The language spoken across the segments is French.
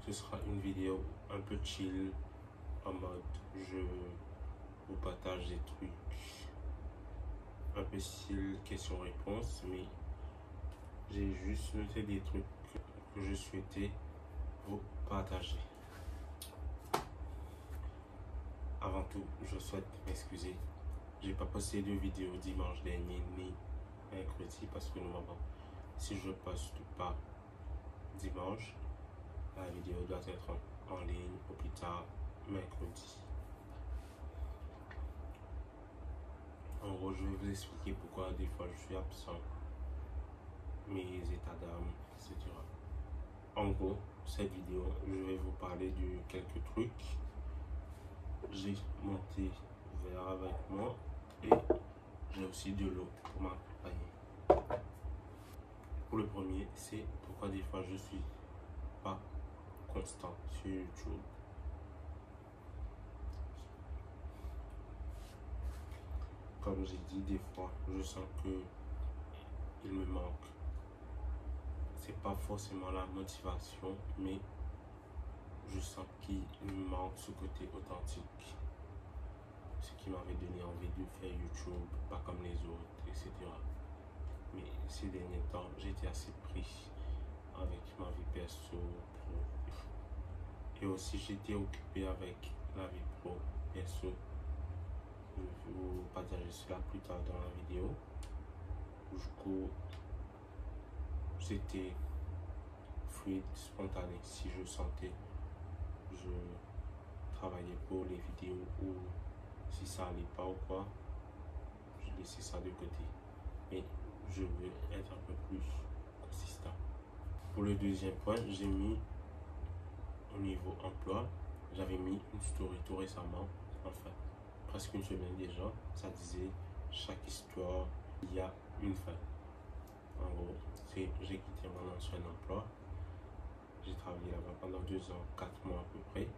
ce sera une vidéo un peu chill, en mode je vous partage des trucs un peu style question-réponse, mais j'ai juste noté des trucs que je souhaitais vous partager. Avant tout, je souhaite m'excuser. J'ai pas posté de vidéo dimanche dernier ni mercredi parce que normalement, si je poste pas dimanche, la vidéo doit être en ligne au plus tard mercredi. En gros, je vais vous expliquer pourquoi des fois je suis absent, mes états d'âme, etc. En gros, cette vidéo, je vais vous parler de quelques trucs. J'ai monté verre avec moi et j'ai aussi de l'eau pour m'accompagner. Pour le premier, c'est pourquoi des fois je suis pas constant sur YouTube. Comme j'ai dit, des fois je sens que il me manque. C'est pas forcément la motivation, mais je sens qu'il me manque ce côté authentique. Ce qui m'avait donné envie de faire YouTube, pas comme les autres, etc. Mais ces derniers temps, j'étais assez pris avec ma vie perso, pro. Et aussi, j'étais occupé avec la vie pro, perso. Je vais vous partager cela plus tard dans la vidéo. Du coup, c'était fluide, spontané. Si je sentais, je travaillais pour les vidéos ou si ça allait pas ou quoi, je laissais ça de côté. Mais je veux être un peu plus consistant. Pour le deuxième point, j'ai mis au niveau emploi, j'avais mis une story tout récemment, enfin presque une semaine déjà, ça disait chaque histoire, il y a une fin. En gros, c'est j'ai quitté mon ancien emploi, j'ai travaillé là-bas pendant 2 ans, 4 mois à peu près,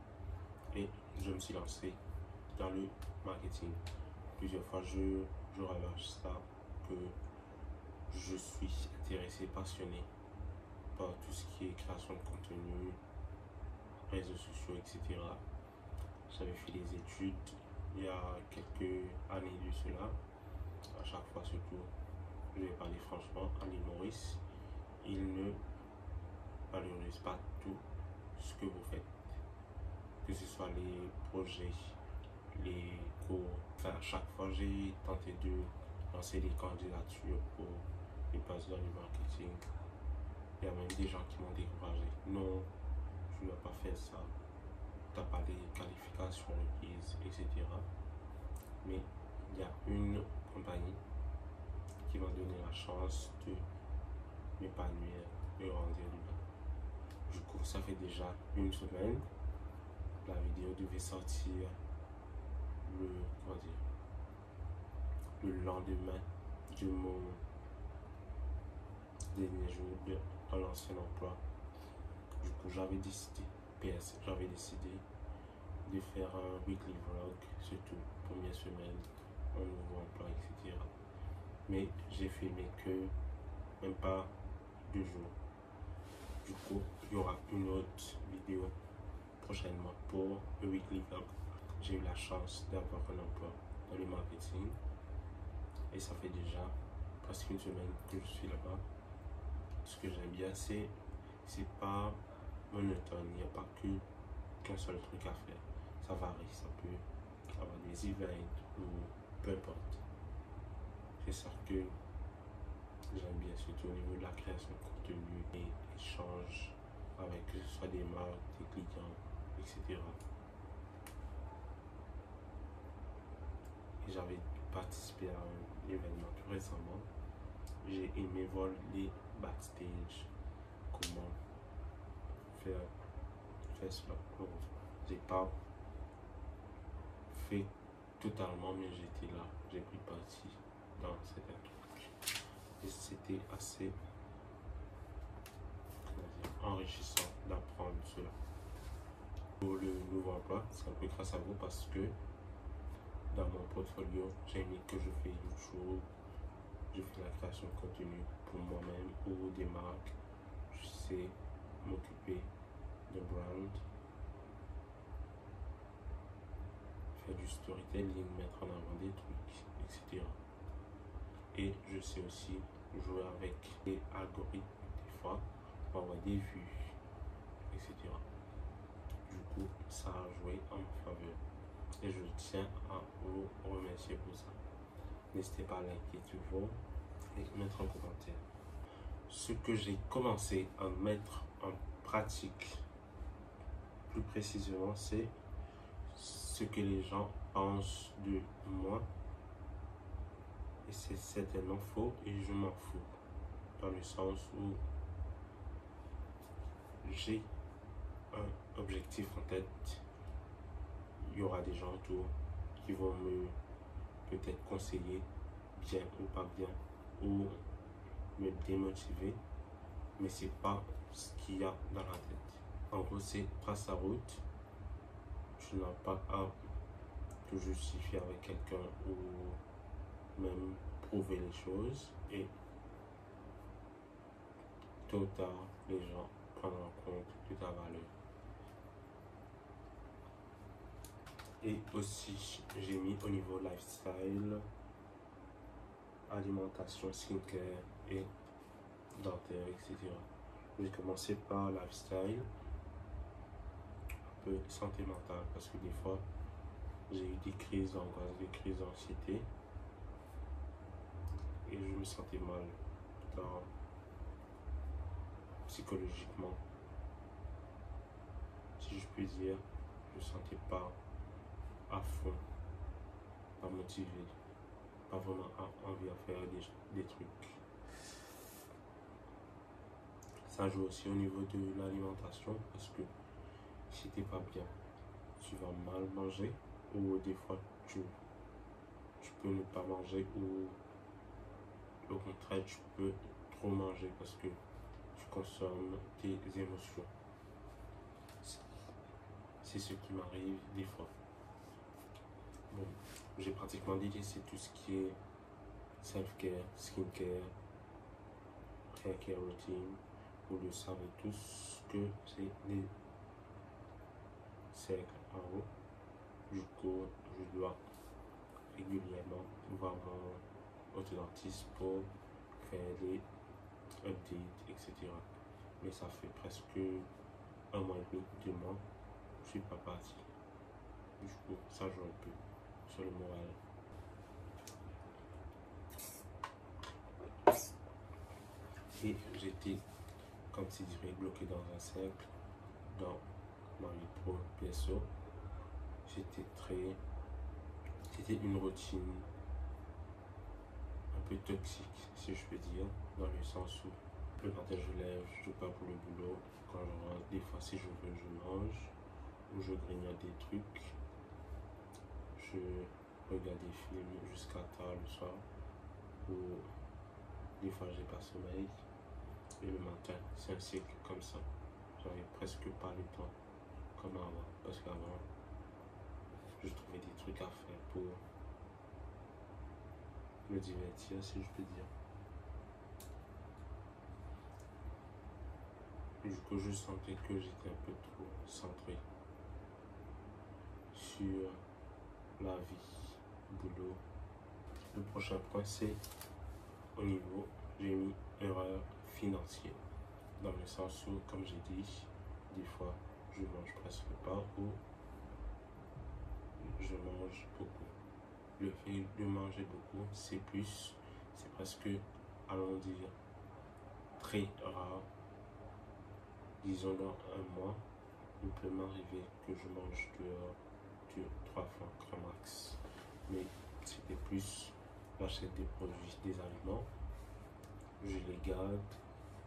et je me suis lancé dans le marketing. Plusieurs fois, je relâche ça, que je suis intéressé, passionné par tout ce qui est création de contenu, réseaux sociaux, etc. J'avais fait des études il y a quelques années de cela. À chaque fois, surtout, je vais parler franchement, à l'île Maurice, ils ne valorisent pas tout ce que vous faites. Que ce soit les projets, les cours. Enfin, à chaque fois, j'ai tenté de lancer des candidatures pour les postes dans le marketing. Il y a même des gens qui m'ont découragé. Non, tu ne vas pas faire ça. Tu n'as pas les qualifications requises, etc. Mais il y a une compagnie qui m'a donné la chance de m'épanouir et grandir dedans. Du coup, ça fait déjà une semaine. La vidéo devait sortir le lendemain de mon dernier jour dans l'ancien emploi. Du coup, j'avais décidé de faire un weekly vlog, surtout première semaine, un nouveau emploi, etc. Mais j'ai filmé que même pas 2 jours. Du coup, il y aura une autre vidéo prochainement pour le weekly vlog. J'ai eu la chance d'avoir un emploi dans le marketing et ça fait déjà presque une semaine que je suis là-bas. Ce que j'aime bien, c'est pas monotone, il n'y a pas qu'un seul truc à faire. Ça varie, ça peut avoir des events ou peu importe. C'est ça que j'aime bien, surtout au niveau de la création de contenu et échange avec que ce soit des marques, des clients, etc. Et j'avais participé à un événement tout récemment. J'ai aimé voir les backstage, comment faire cela. J'ai pas fait totalement, mais j'étais là, j'ai pris partie dans certains trucs. Et c'était assez enrichissant d'apprendre cela. Pour le nouveau emploi, c'est un peu grâce à vous parce que dans mon portfolio, j'ai mis que je fais YouTube, je fais la création de contenu pour moi-même ou des marques. Je sais m'occuper de brand, storytelling, mettre en avant des trucs, etc. Et je sais aussi jouer avec les algorithmes des fois pour avoir des vues, etc. Du coup, ça a joué en ma faveur. Et je tiens à vous remercier pour ça. N'hésitez pas à liker toujours et mettre en commentaire. Ce que j'ai commencé à mettre en pratique, plus précisément, c'est ce que les gens pensent de moi. Et c'est certainement faux et je m'en fous. Dans le sens où j'ai un objectif en tête. Il y aura des gens autour qui vont me peut-être conseiller bien ou pas bien ou me démotiver, mais c'est pas ce qu'il y a dans la tête. En gros, c'est trace la route. Tu n'as pas à te justifier avec quelqu'un ou même prouver les choses, et tôt ou tard, les gens prendront compte de ta valeur. Et aussi, j'ai mis au niveau lifestyle, alimentation, skincare et dentaire, etc. J'ai commencé par lifestyle, un peu santé mentale, parce que des fois, j'ai eu des crises d'angoisse, des crises d'anxiété, et je me sentais mal psychologiquement, si je puis dire. Je ne sentais pas à fond, pas motivé, pas vraiment envie à faire des trucs. Ça joue aussi au niveau de l'alimentation, parce que si t'es pas bien, tu vas mal manger, ou des fois tu peux ne pas manger, ou au contraire tu peux trop manger parce que tu consommes tes émotions. C'est ce qui m'arrive des fois. Bon, j'ai pratiquement dit que c'est tout ce qui est self-care, skincare, hair care routine. Vous le savez tous que c'est des cercles en haut. Du coup, je dois régulièrement voir mon orthodontiste pour faire des updates, etc. Mais ça fait presque un mois et demi, 2 mois, je suis pas parti. Du coup, ça joue un peu sur le moral. Et j'étais, comme tu dirais, bloqué dans un cercle, dans ma vie pro, perso. C'était une routine un peu toxique, si je peux dire, dans le sens où le matin je lève, je pars pour le boulot. Quand je rentre, des fois si je veux, je mange, ou je grignote des trucs. Je regarde des films jusqu'à tard le soir, ou des fois j'ai pas sommeil. Et le matin, c'est un cycle comme ça. J'avais presque pas le temps comme avant, parce qu'avant, je trouvais des trucs à faire pour me divertir, si je peux dire. Du coup, je sentais que j'étais un peu trop centré sur la vie, boulot. Le prochain point, c'est au niveau, j'ai mis erreur financière. Dans le sens où, comme j'ai dit, des fois, je mange presque pas ou je mange beaucoup. Le fait de manger beaucoup, c'est presque, allons dire, très rare. Disons dans un mois, il peut m'arriver que je mange dehors 3 fois grand max. Mais c'était plus, j'achète des produits, des aliments, je les garde,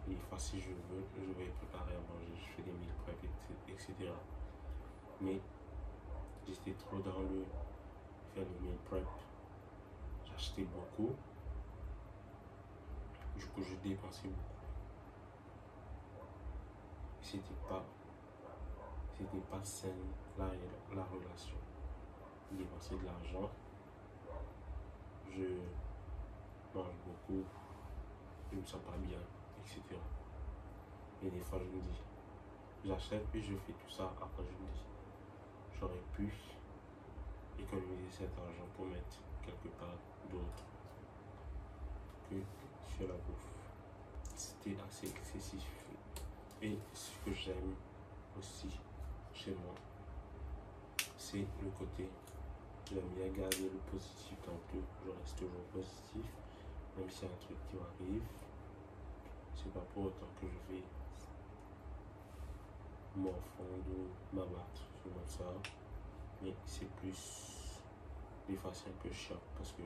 et des fois si je veux, je vais préparer à manger, je fais des meal prep, etc. Mais j'étais trop dans le faire le meal prep. J'achetais beaucoup, du coup je dépensais beaucoup. C'était pas saine la relation. Dépenser de l'argent, je mange beaucoup, je me sens pas bien, etc. Et des fois je me dis, j'achète puis je fais tout ça, après je me dis, j'aurais pu économiser cet argent pour mettre quelque part d'autre que sur la bouffe. C'était assez excessif. Et ce que j'aime aussi chez moi, c'est le côté, j'aime bien garder le positif dans tout. Je reste toujours positif, même s'il y a un truc qui m'arrive. C'est pas pour autant que je vais m'enfondre ou m'abattre sur mon sort, mais c'est plus, des fois c'est un peu chiant parce que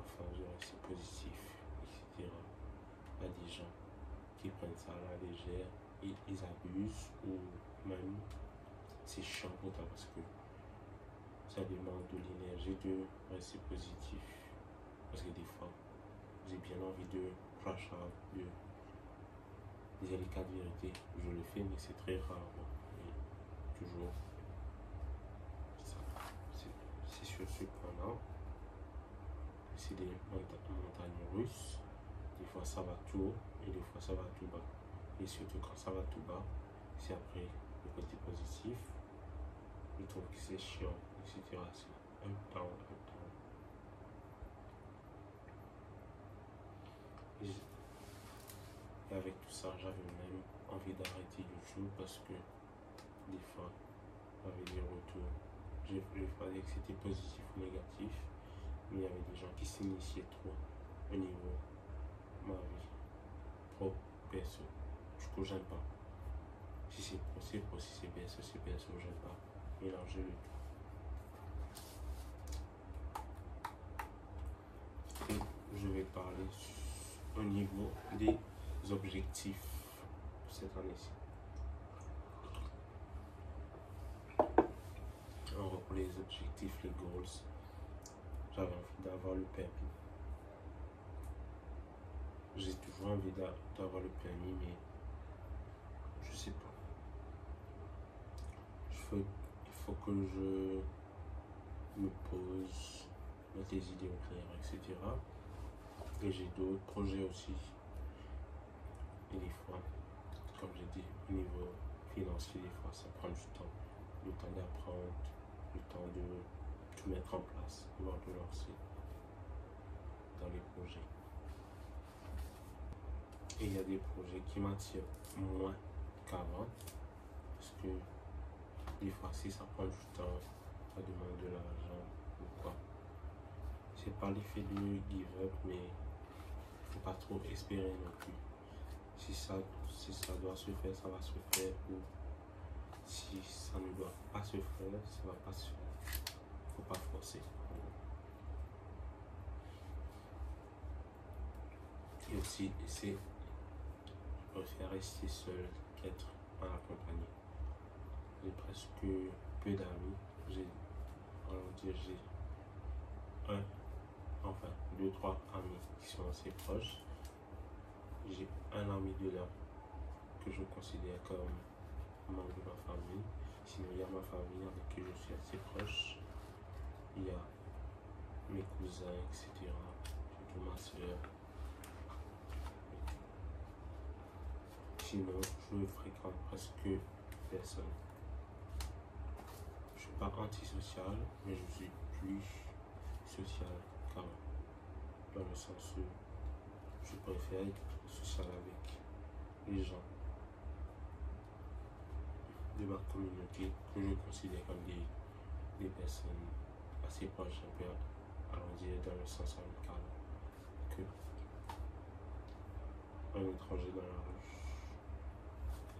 enfin je reste positif, etc. Il y a des gens qui prennent ça à la légère et ils abusent, ou même c'est chiant pour toi parce que ça demande de l'énergie de rester positif, parce que des fois j'ai bien envie de crash out, de dire les quatre vérités. Je le fais, mais c'est très rare. Et toujours, c'est sur ce point-là. C'est des montagnes russes. Des fois ça va tout haut et des fois ça va tout bas. Et surtout quand ça va tout bas, c'est après le côté positif. Je trouve que c'est chiant, etc. C'est un temps, un temps. Et avec tout ça, j'avais même envie d'arrêter YouTube parce que des fois, j'avais des retours. Je ne vais pas dire que c'était positif ou négatif, mais il y avait des gens qui s'initiaient trop au niveau ma vie, trop perso. Du coup, j'aime pas. Si c'est pro, c'est pro. Si c'est perso, c'est perso. J'aime pas mélanger le tout. Et je vais parler au niveau des objectifs de cette année-ci. Alors, pour les objectifs, les goals, j'avais envie d'avoir le permis. J'ai toujours envie d'avoir le permis, mais je sais pas. Il faut que je me pose, mettre les idées au clair, etc. Et j'ai d'autres projets aussi. Et des fois, comme j'ai dit, au niveau financier, des fois, ça prend du temps. Le temps d'apprendre, le temps de tout mettre en place, avant de lancer dans les projets. Et il y a des projets qui m'attirent moins qu'avant, parce que des fois, si ça prend du temps, ça demande de l'argent ou quoi. C'est pas l'effet de give up, mais il faut pas trop espérer non plus. Si ça doit se faire, ça va se faire, ou si ça ne doit pas se faire, ça va pas se faire. Faut pas forcer. Et aussi, je préfère rester seul qu'être mal accompagné. J'ai presque peu d'amis. J'ai deux, trois amis qui sont assez proches. J'ai un ami dedans que je considère comme membre de ma famille. Sinon, il y a ma famille avec qui je suis assez proche. Il y a mes cousins, etc. Surtout ma soeur. Sinon, je ne fréquente presque personne. Je ne suis pas antisocial, mais je suis plus social qu'avant. Dans le sens où je préfère être social avec les gens de ma communauté que je considère comme des personnes assez proches, un peu arrondies dans le sens amical, que un étranger dans la rue.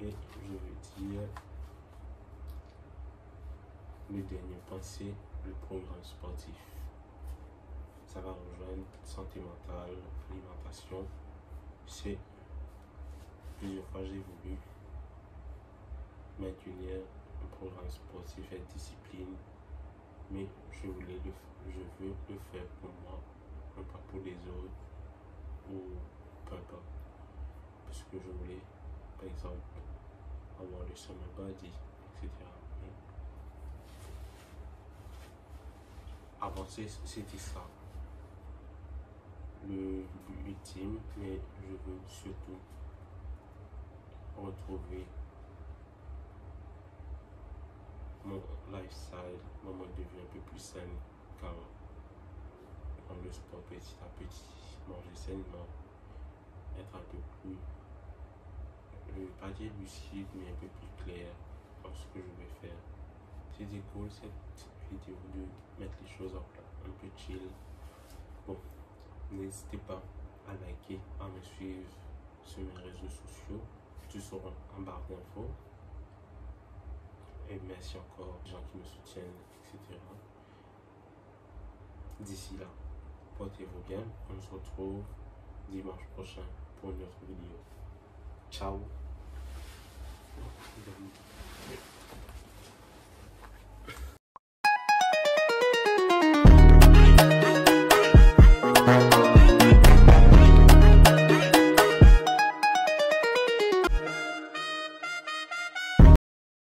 Et je veux dire, le dernier point, c'est le programme sportif. Ça va rejoindre santé mentale, alimentation. C'est plusieurs fois j'ai voulu maintenir un programme sportif et discipline, mais je veux le faire pour moi, non pas pour les autres, ou peu importe. Parce que je voulais, par exemple, avoir le summer body, etc. Mais avant, c'était ça, le but ultime, mais je veux surtout retrouver mon lifestyle, mon mode de vie un peu plus sain qu'avant. Prendre le sport petit à petit, manger sainement, être un peu plus, je ne vais pas dire lucide, mais un peu plus clair dans ce que je vais faire. C'était cool cette vidéo de mettre les choses en place, un peu chill. Bon, n'hésitez pas à liker, à me suivre sur mes réseaux sociaux. Tous seront en barre d'infos. Et merci encore aux gens qui me soutiennent, etc. D'ici là, portez-vous bien. On se retrouve dimanche prochain pour une autre vidéo. Ciao.